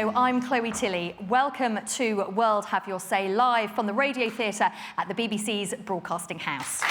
Hello, I'm Chloe Tilley. Welcome to World Have Your Say, live from the Radio Theatre at the BBC's Broadcasting House.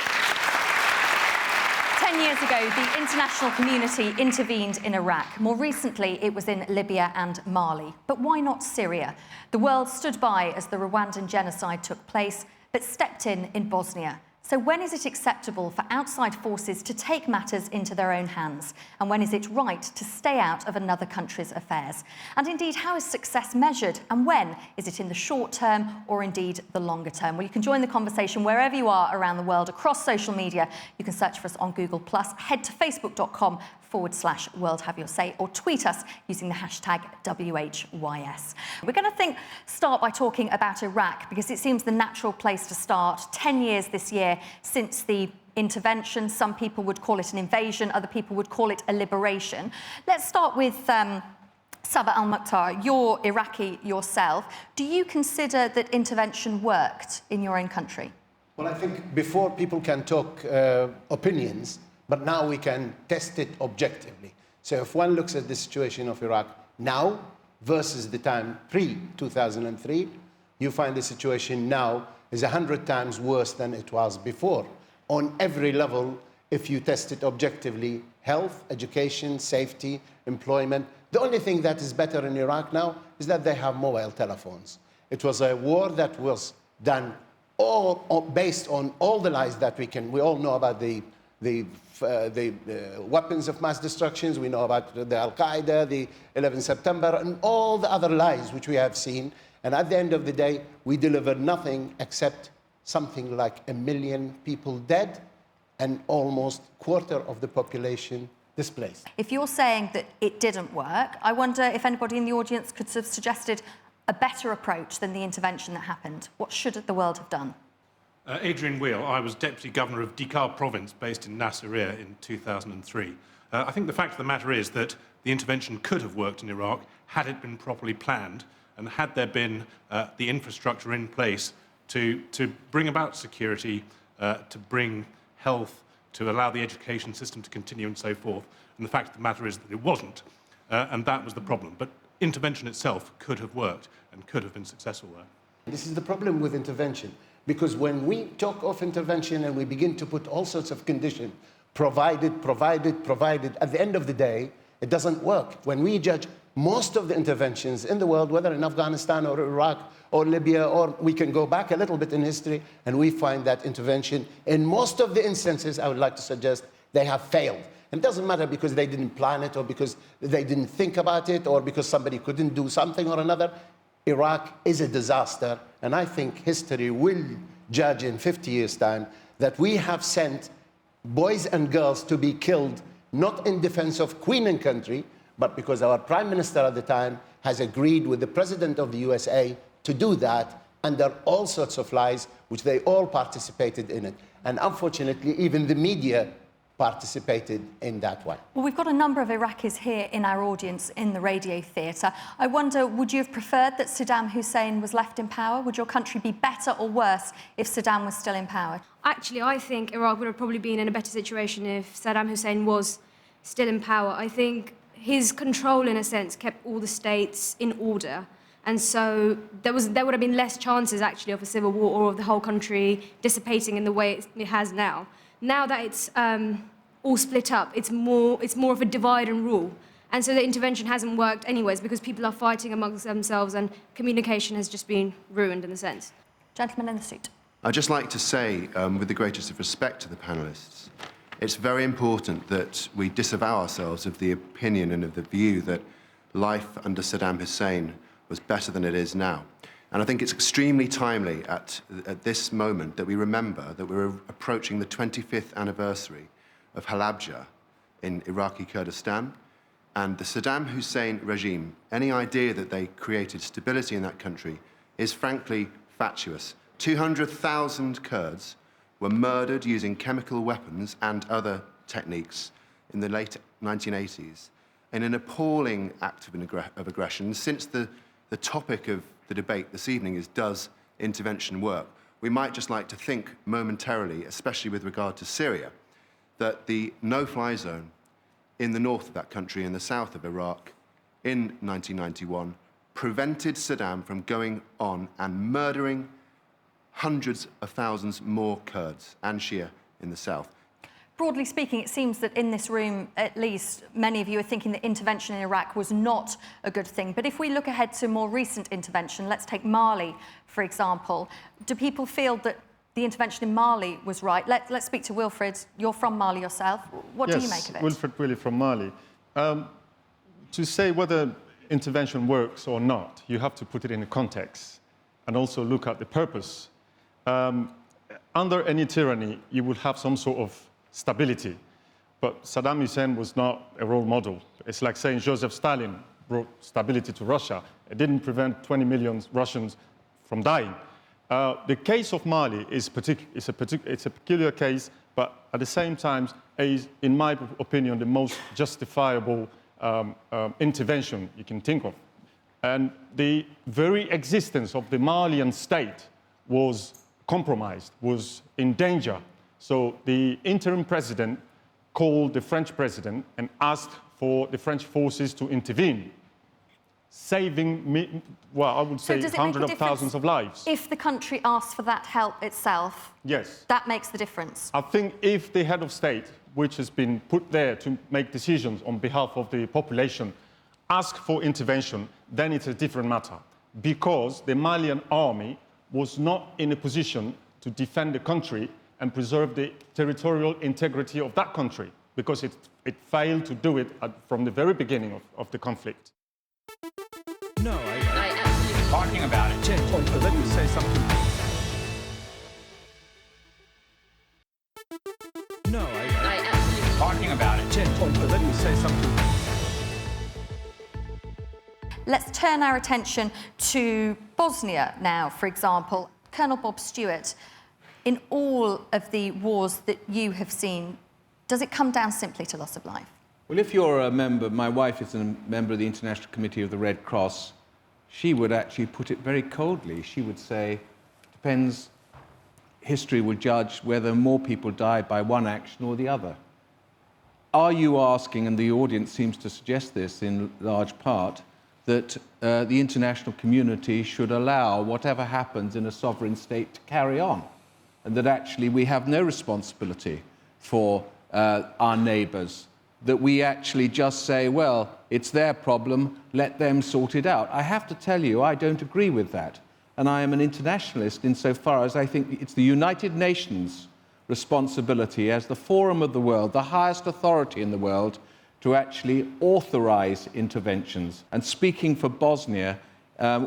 10 years ago, the international community intervened in Iraq. More recently, it was in Libya and Mali. But why not Syria? The world stood by as the Rwandan genocide took place, but stepped in Bosnia. So when is it acceptable for outside forces to take matters into their own hands? And when is it right to stay out of another country's affairs? And indeed, how is success measured? And when? Is it in the short term or indeed the longer term? Well, you can join the conversation wherever you are around the world, across social media. You can search for us on Google+, head to facebook.com/World Have Your Say, or tweet us using the hashtag WHYS. We're going to start by talking about Iraq, because it seems the natural place to start. 10 years this year since the intervention. Some people would call it an invasion, other people would call it a liberation. Let's start with Sabah Al-Mukhtar. You're Iraqi yourself. Do you consider that intervention worked in your own country? Well, I think before people can talk opinions, but now we can test it objectively. So if one looks at the situation of Iraq now versus the time pre-2003, you find the situation now is 100 times worse than it was before. On every level, if you test it objectively, health, education, safety, employment. The only thing that is better in Iraq now is that they have mobile telephones. It was a war that was done based on all the lies that we all know about the weapons of mass destructions. We know about the Al-Qaeda, the 11 September, and all the other lies which we have seen. And at the end of the day, we delivered nothing except something like 1 million people dead and almost a quarter of the population displaced. If you're saying that it didn't work, I wonder if anybody in the audience could have suggested a better approach than the intervention that happened. What should the world have done? Adrian Wheel. I was Deputy Governor of Dikar Province, based in Nasiriyah in 2003. I think the fact of the matter is that the intervention could have worked in Iraq had it been properly planned, and had there been the infrastructure in place to bring about security, to bring health, to allow the education system to continue and so forth. And the fact of the matter is that it wasn't, and that was the problem. But intervention itself could have worked and could have been successful there. This is the problem with intervention, because when we talk of intervention and we begin to put all sorts of conditions, provided, at the end of the day, it doesn't work. When we judge most of the interventions in the world, whether in Afghanistan or Iraq or Libya, or we can go back a little bit in history, and we find that intervention, in most of the instances, I would like to suggest, they have failed. And it doesn't matter because they didn't plan it, or because they didn't think about it, or because somebody couldn't do something or another. Iraq is a disaster, and I think history will judge in 50 years' time that we have sent boys and girls to be killed, not in defense of Queen and country, but because our Prime Minister at the time has agreed with the President of the USA to do that under all sorts of lies, which they all participated in it. And unfortunately, even the media participated in that one. Well, we've got a number of Iraqis here in our audience in the Radio Theatre. I wonder, would you have preferred that Saddam Hussein was left in power? Would your country be better or worse if Saddam was still in power? Actually, I think Iraq would have probably been in a better situation if Saddam Hussein was still in power. I think his control, in a sense, kept all the states in order. And so there would have been less chances, actually, of a civil war or of the whole country dissipating in the way it has now. Now that it's all split up, it's more of a divide and rule. And so the intervention hasn't worked anyways, because people are fighting amongst themselves and communication has just been ruined in a sense. Gentleman in the suit. I'd just like to say, with the greatest of respect to the panellists, it's very important that we disavow ourselves of the opinion and of the view that life under Saddam Hussein was better than it is now. And I think it's extremely timely at this moment that we remember that we're approaching the 25th anniversary of Halabja in Iraqi Kurdistan. And the Saddam Hussein regime, any idea that they created stability in that country is frankly fatuous. 200,000 Kurds were murdered using chemical weapons and other techniques in the late 1980s in an appalling act of aggression. Since the topic of the debate this evening is, does intervention work? We might just like to think momentarily, especially with regard to Syria, that the no-fly zone in the north of that country, in the south of Iraq, in 1991, prevented Saddam from going on and murdering hundreds of thousands more Kurds and Shia in the south. Broadly speaking, it seems that in this room, at least, many of you are thinking that intervention in Iraq was not a good thing. But if we look ahead to more recent intervention, let's take Mali, for example. Do people feel that the intervention in Mali was right? Let's speak to Wilfred. You're from Mali yourself. What do you make of it? Yes, Wilfred Willie from Mali. To say whether intervention works or not, you have to put it in a context and also look at the purpose. Under any tyranny, you would have some sort of stability. But Saddam Hussein was not a role model. It's like saying Joseph Stalin brought stability to Russia. It didn't prevent 20 million Russians from dying. The case of Mali is a peculiar case, but at the same time, is, in my opinion, the most justifiable intervention you can think of. And the very existence of the Malian state was compromised, was in danger. So the interim president called the French president and asked for the French forces to intervene, saving, well, I would say hundreds of thousands of lives. If the country asks for that help itself, yes, that makes the difference. I think if the head of state, which has been put there to make decisions on behalf of the population, ask for intervention, then it's a different matter. Because the Malian army was not in a position to defend the country and preserve the territorial integrity of that country, because it failed to do it from the very beginning of the conflict. No, I absolutely talking about it. Let me say something. No, I absolutely talking about it. Let me say something. Let's turn our attention to Bosnia now, for example. Colonel Bob Stewart, in all of the wars that you have seen, does it come down simply to loss of life? Well, if you're a member, my wife is a member of the International Committee of the Red Cross, she would actually put it very coldly. She would say, depends, history will judge whether more people died by one action or the other. Are you asking, and the audience seems to suggest this in large part, that the international community should allow whatever happens in a sovereign state to carry on, and that actually we have no responsibility for our neighbours, that we actually just say, well, it's their problem, let them sort it out? I have to tell you, I don't agree with that. And I am an internationalist insofar as I think it's the United Nations' responsibility as the forum of the world, the highest authority in the world, to actually authorise interventions. And speaking for Bosnia,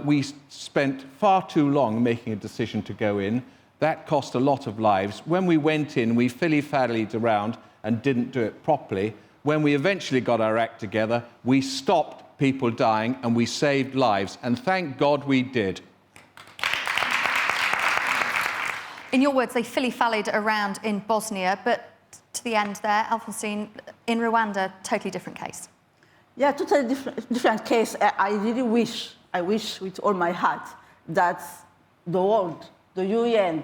we spent far too long making a decision to go in. That cost a lot of lives. When we went in, we filly-fallied around and didn't do it properly. When we eventually got our act together, we stopped people dying and we saved lives. And thank God we did. In your words, they filly-fallied around in Bosnia, but to the end there, Alphonsine, in Rwanda, totally different case. Yeah, totally different case. I really wish with all my heart that the world, the UN,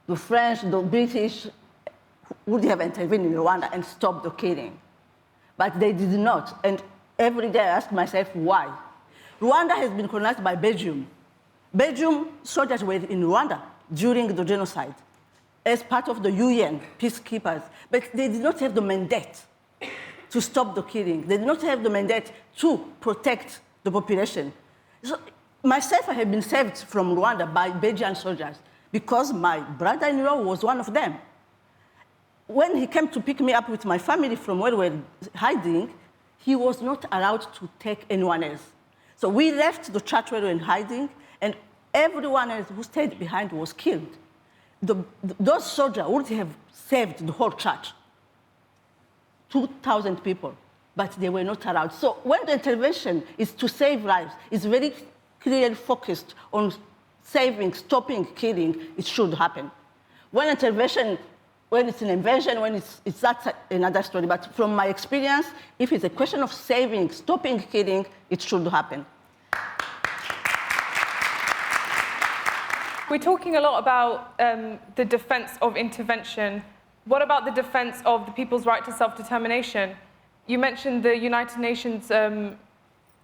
the French, the British would have intervened in Rwanda and stopped the killing. But they did not. And every day I ask myself, why? Rwanda has been colonized by Belgium. Belgium soldiers were in Rwanda during the genocide as part of the UN peacekeepers. But they did not have the mandate to stop the killing. They did not have the mandate to protect the population. So myself, I have been saved from Rwanda by Belgian soldiers because my brother-in-law was one of them. When he came to pick me up with my family from where we were hiding, he was not allowed to take anyone else. So we left the church where we were hiding, and everyone else who stayed behind was killed. Those soldiers would have saved the whole church, 2,000 people, but they were not allowed. So when the intervention is to save lives, it's very clearly focused on saving, stopping killing, it should happen. When intervention, when it's an invasion, when it's that's another story. But from my experience, if it's a question of saving, stopping killing, it should happen. We're talking a lot about the defense of intervention. What about the defense of the people's right to self-determination? You mentioned the United Nations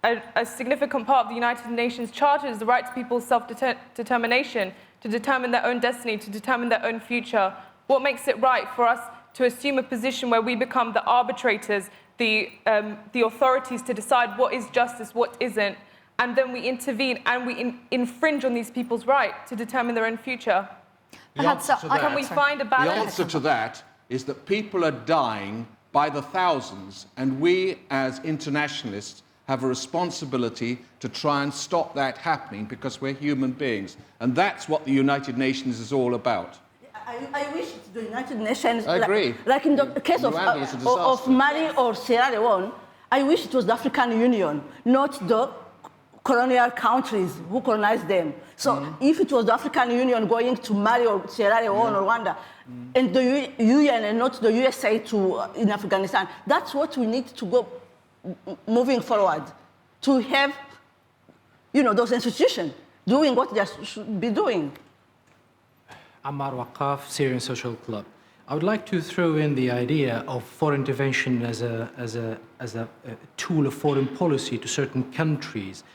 a significant part of the United Nations Charter is the right to people's self-determination, to determine their own destiny, to determine their own future. What makes it right for us to assume a position where we become the arbitrators, the authorities to decide what is justice, what isn't, and then we intervene and we infringe on these people's right to determine their own future? Can we find a balance? The answer to that is that people are dying by the thousands, and we as internationalists have a responsibility to try and stop that happening because we're human beings. And that's what the United Nations is all about. I wish the United Nations, I agree. Like in the case of Mali or Sierra Leone, I wish it was the African Union, not the colonial countries who colonized them. So if it was the African Union going to Mali or Sierra Leone or Rwanda, and the UN and not the USA in Afghanistan, that's what we need to go moving forward, to have, those institutions doing what they should be doing. Ammar Waqaf, Syrian Social Club. I would like to throw in the idea of foreign intervention as a tool of foreign policy to certain countries.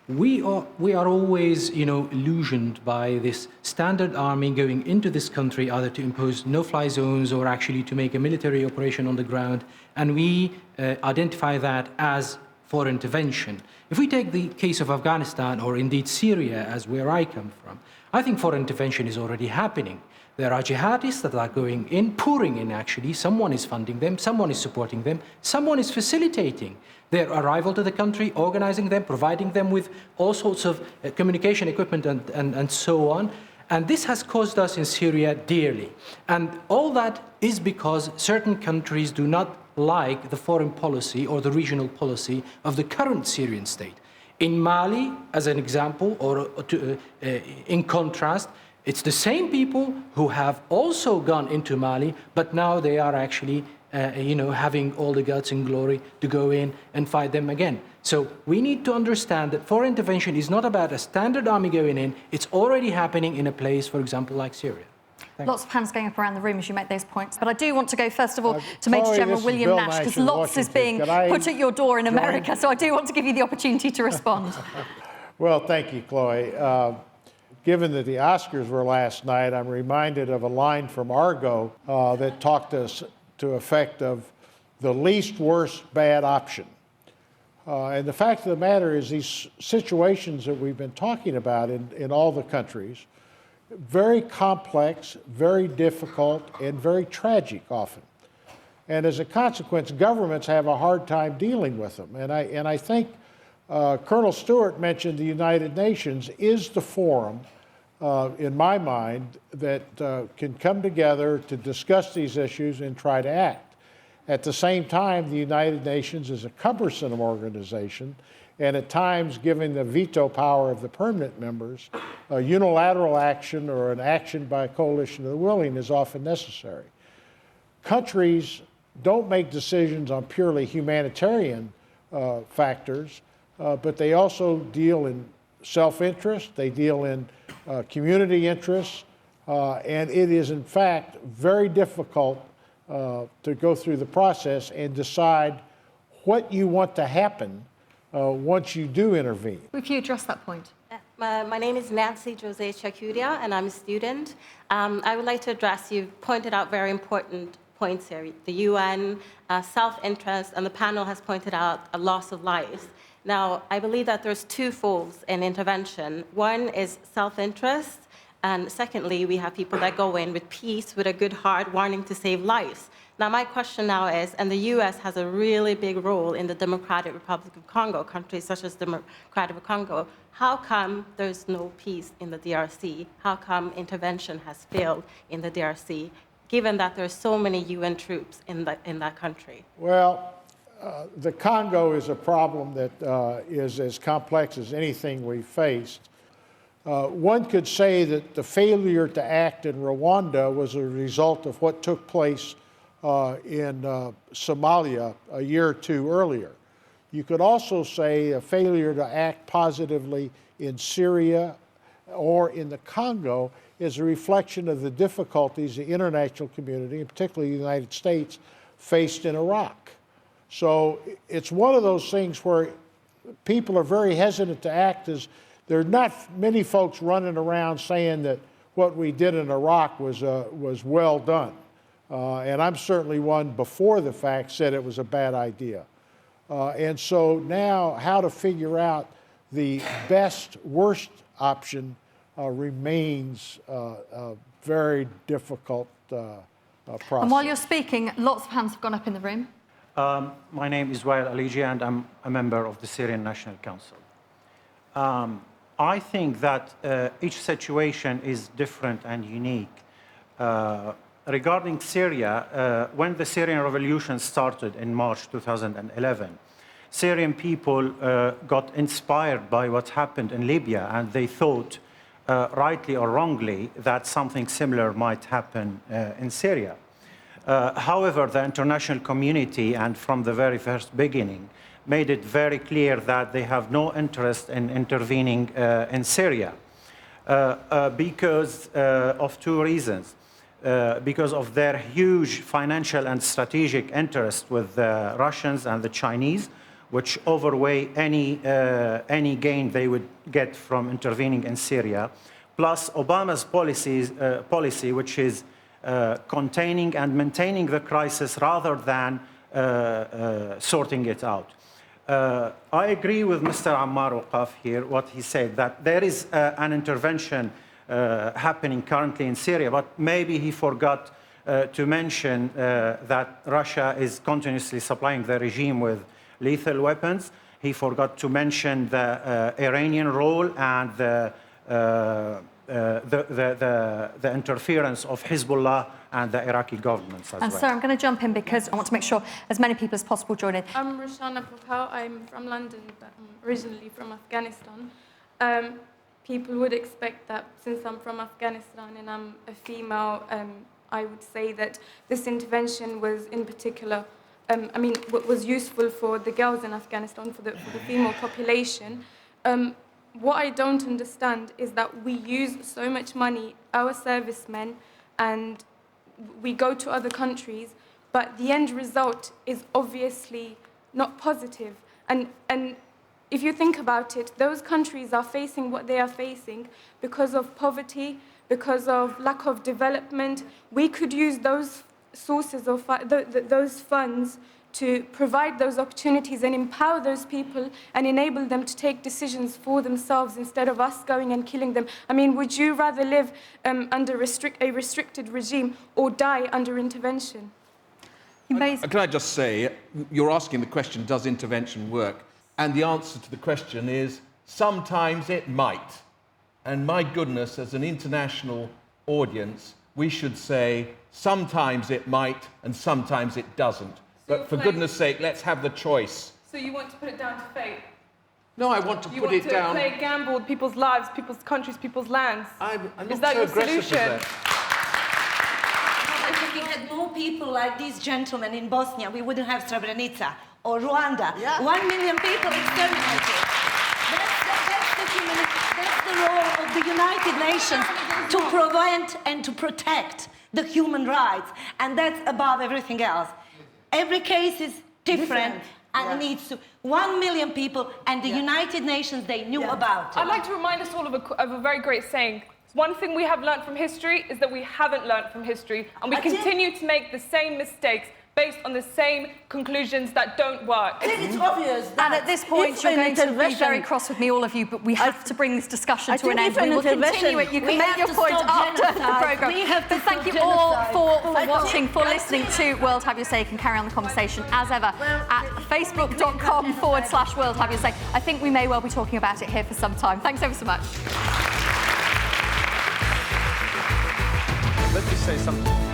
We are always, illusioned by this standard army going into this country either to impose no-fly zones or actually to make a military operation on the ground, and we identify that as foreign intervention. If we take the case of Afghanistan or indeed Syria, as where I come from, I think foreign intervention is already happening. There are jihadists that are going in, pouring in actually. Someone is funding them, someone is supporting them, someone is facilitating their arrival to the country, organizing them, providing them with all sorts of communication equipment and so on. And this has caused us in Syria dearly. And all that is because certain countries do not like the foreign policy or the regional policy of the current Syrian state. In Mali, as an example, or in contrast, it's the same people who have also gone into Mali, but now they are actually, having all the guts and glory to go in and fight them again. So we need to understand that foreign intervention is not about a standard army going in. It's already happening in a place, for example, like Syria. Thanks. Lots of hands going up around the room as you make those points. But I do want to go, first of all, to Major General William Nash, because lots is being put at your door in America. So I do want to give you the opportunity to respond. Well, thank you, Chloe. Given that the Oscars were last night, I'm reminded of a line from Argo that talked us to effect of the least worst bad option. And the fact of the matter is these situations that we've been talking about in all the countries, very complex, very difficult, and very tragic often. And as a consequence, governments have a hard time dealing with them. And I think Colonel Stewart mentioned the United Nations is the forum, in my mind, that can come together to discuss these issues and try to act. At the same time, the United Nations is a cumbersome organization, and at times, given the veto power of the permanent members, a unilateral action or an action by a coalition of the willing is often necessary. Countries don't make decisions on purely humanitarian factors, but they also deal in self-interest, they deal in community interests, and it is, in fact, very difficult to go through the process and decide what you want to happen once you do intervene. If you address that point. My name is Nancy Jose Chakuria, and I'm a student. I would like to address, you pointed out very important points here. The UN, self-interest, and the panel has pointed out a loss of lives. Now, I believe that there's two folds in intervention. One is self-interest, and secondly, we have people that go in with peace, with a good heart, wanting to save lives. Now, my question now is, and the US has a really big role in the Democratic Republic of Congo, countries such as Democratic Congo, how come there's no peace in the DRC? How come intervention has failed in the DRC, given that there's so many UN troops in that country? Well, the Congo is a problem that is as complex as anything we've faced. One could say that the failure to act in Rwanda was a result of what took place in Somalia a year or two earlier. You could also say a failure to act positively in Syria or in the Congo is a reflection of the difficulties the international community, and particularly the United States, faced in Iraq. So it's one of those things where people are very hesitant to act as there are not many folks running around saying that what we did in Iraq was well done. And I'm certainly one before the fact said it was a bad idea. And so now how to figure out the best, worst option remains a very difficult process. And while you're speaking, lots of hands have gone up in the room. My name is Wael Aliji, and I'm a member of the Syrian National Council. I think that each situation is different and unique. Regarding Syria, when the Syrian revolution started in March 2011, Syrian people got inspired by what happened in Libya, and they thought, rightly or wrongly, that something similar might happen in Syria. However, the international community, and from the very first beginning, made it very clear that they have no interest in intervening in Syria because of two reasons. Because of their huge financial and strategic interest with the Russians and the Chinese, which overweigh any gain they would get from intervening in Syria, plus Obama's policy, which is containing and maintaining the crisis rather than sorting it out. I agree with Mr. Ammar Waqaf here, what he said, that there is an intervention happening currently in Syria, but maybe he forgot to mention that Russia is continuously supplying the regime with lethal weapons. He forgot to mention the Iranian role and the interference of Hezbollah and the Iraqi governments as well. So I'm going to jump in because I want to make sure as many people as possible join in. I'm Roshana Popal. I'm from London, but I'm originally from Afghanistan. People would expect that since I'm from Afghanistan and I'm a female, I would say that this intervention was in particular, was useful for the girls in Afghanistan, for the female population. What I don't understand is that we use so much money, our servicemen, and we go to other countries, but the end result is obviously not positive. And if you think about it, those countries are facing what they are facing because of poverty, because of lack of development. We could use those sources of those funds to provide those opportunities and empower those people and enable them to take decisions for themselves instead of us going and killing them. I mean, would you rather live under a restricted regime or die under intervention? Can I just say, you're asking the question, does intervention work? And the answer to the question is, sometimes it might. And my goodness, as an international audience, we should say, sometimes it might and sometimes it doesn't. But for goodness sake, let's have the choice. So you want to put it down to fate? No, I want to put it down... You want to play a gamble with people's lives, people's countries, people's lands? I'm is not that so your aggressive solution? with that. If we had more people like these gentlemen in Bosnia, we wouldn't have Srebrenica or Rwanda. Yeah. 1 million people exterminated. That's the role of the United Nations, to prevent and to protect the human rights. And that's above everything else. Every case is different. And it needs to 1 million people, and the United Nations, they knew about it. I'd like to remind us all of a very great saying. One thing we have learned from history is that we haven't learned from history, and we continue to make the same mistakes based on the same conclusions that don't work. It's obvious that and at this point, you're going to be very cross with me, all of you, but we have to bring this discussion to an end. We will continue it. You can make your point after the programme. But thank you all for watching, for listening to World Have Your Say. You can carry on the conversation, as ever, at facebook.com/World Have Your Say. I think we may well be talking about it here for some time. Thanks ever so much. Let me say something.